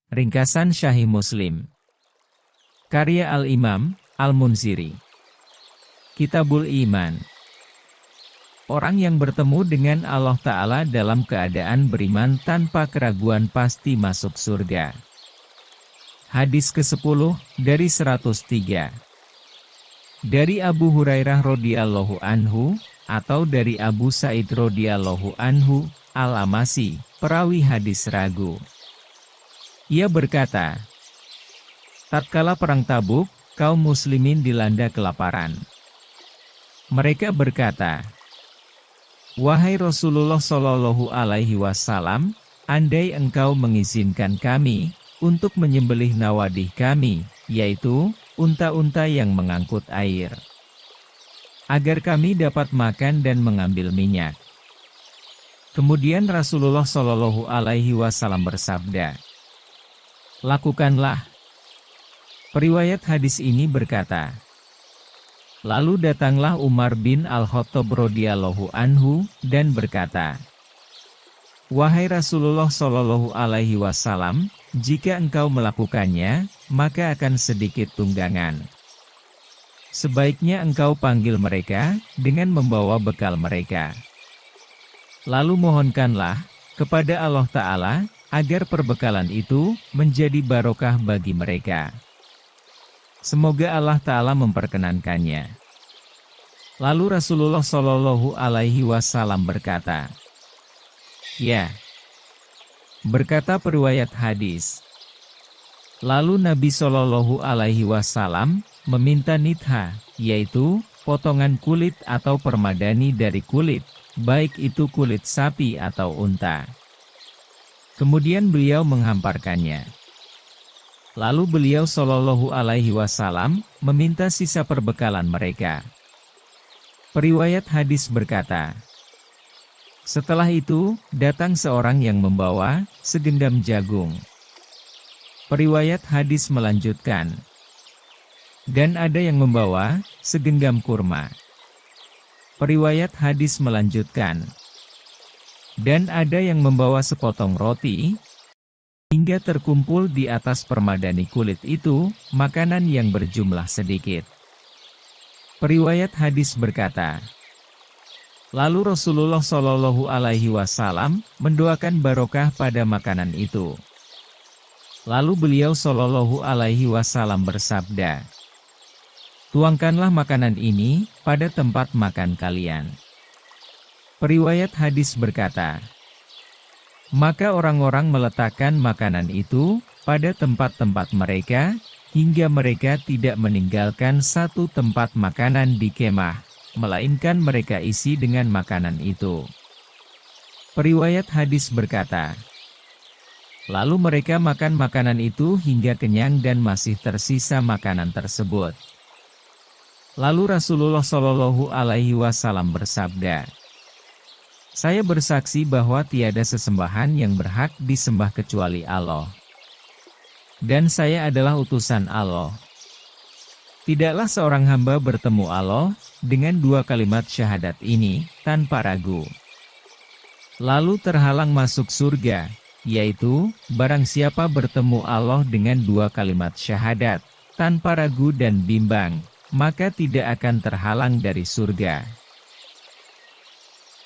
Ringkasan Sahih Muslim. Karya Al-Imam Al-Munziri. Kitabul Iman. Orang yang bertemu dengan Allah Ta'ala dalam keadaan beriman tanpa keraguan pasti masuk surga. Hadis ke-10 dari 103. Dari Abu Hurairah radhiyallahu anhu, atau dari Abu Sa'id radhiyallahu anhu, Al-Amasi, perawi hadis ragu. Ia berkata, tatkala perang Tabuk, kaum muslimin dilanda kelaparan. Mereka berkata, wahai Rasulullah Shallallahu Alaihi Wasallam, andai engkau mengizinkan kami untuk menyembelih nawadih kami, yaitu unta-unta yang mengangkut air, agar kami dapat makan dan mengambil minyak. Kemudian Rasulullah Shallallahu Alaihi Wasallam bersabda, lakukanlah. Periwayat hadis ini berkata, lalu datanglah Umar bin Al-Khattab radhiyallahu anhu dan berkata, wahai Rasulullah Shallallahu Alaihi Wasallam, jika engkau melakukannya, maka akan sedikit tunggangan. Sebaiknya engkau panggil mereka dengan membawa bekal mereka. Lalu mohonkanlah kepada Allah Ta'ala agar perbekalan itu menjadi barokah bagi mereka. Semoga Allah Ta'ala memperkenankannya. Lalu Rasulullah Shallallahu Alaihi Wasallam berkata, ya. Berkata periwayat hadis, lalu Nabi Shallallahu Alaihi Wasallam meminta nitha, yaitu potongan kulit atau permadani dari kulit, baik itu kulit sapi atau unta. Kemudian beliau menghamparkannya. Lalu beliau Shallallahu Alaihi Wasallam meminta sisa perbekalan mereka. Periwayat hadis berkata, setelah itu datang seorang yang membawa segenggam jagung. Periwayat hadis melanjutkan, dan ada yang membawa segenggam kurma. Periwayat hadis melanjutkan, dan ada yang membawa sepotong roti, hingga terkumpul di atas permadani kulit itu, makanan yang berjumlah sedikit. Periwayat hadis berkata, lalu Rasulullah Shallallahu Alaihi Wasallam mendoakan barokah pada makanan itu. Lalu beliau Shallallahu Alaihi Wasallam bersabda, tuangkanlah makanan ini pada tempat makan kalian. Periwayat hadis berkata, maka orang-orang meletakkan makanan itu pada tempat-tempat mereka, hingga mereka tidak meninggalkan satu tempat makanan di kemah, melainkan mereka isi dengan makanan itu. Periwayat hadis berkata, lalu mereka makan makanan itu hingga kenyang dan masih tersisa makanan tersebut. Lalu Rasulullah Shallallahu Alaihi Wasallam bersabda, saya bersaksi bahwa tiada sesembahan yang berhak disembah kecuali Allah. Dan saya adalah utusan Allah. Tidaklah seorang hamba bertemu Allah dengan dua kalimat syahadat ini tanpa ragu, lalu terhalang masuk surga, yaitu barang siapa bertemu Allah dengan dua kalimat syahadat tanpa ragu dan bimbang, maka tidak akan terhalang dari surga.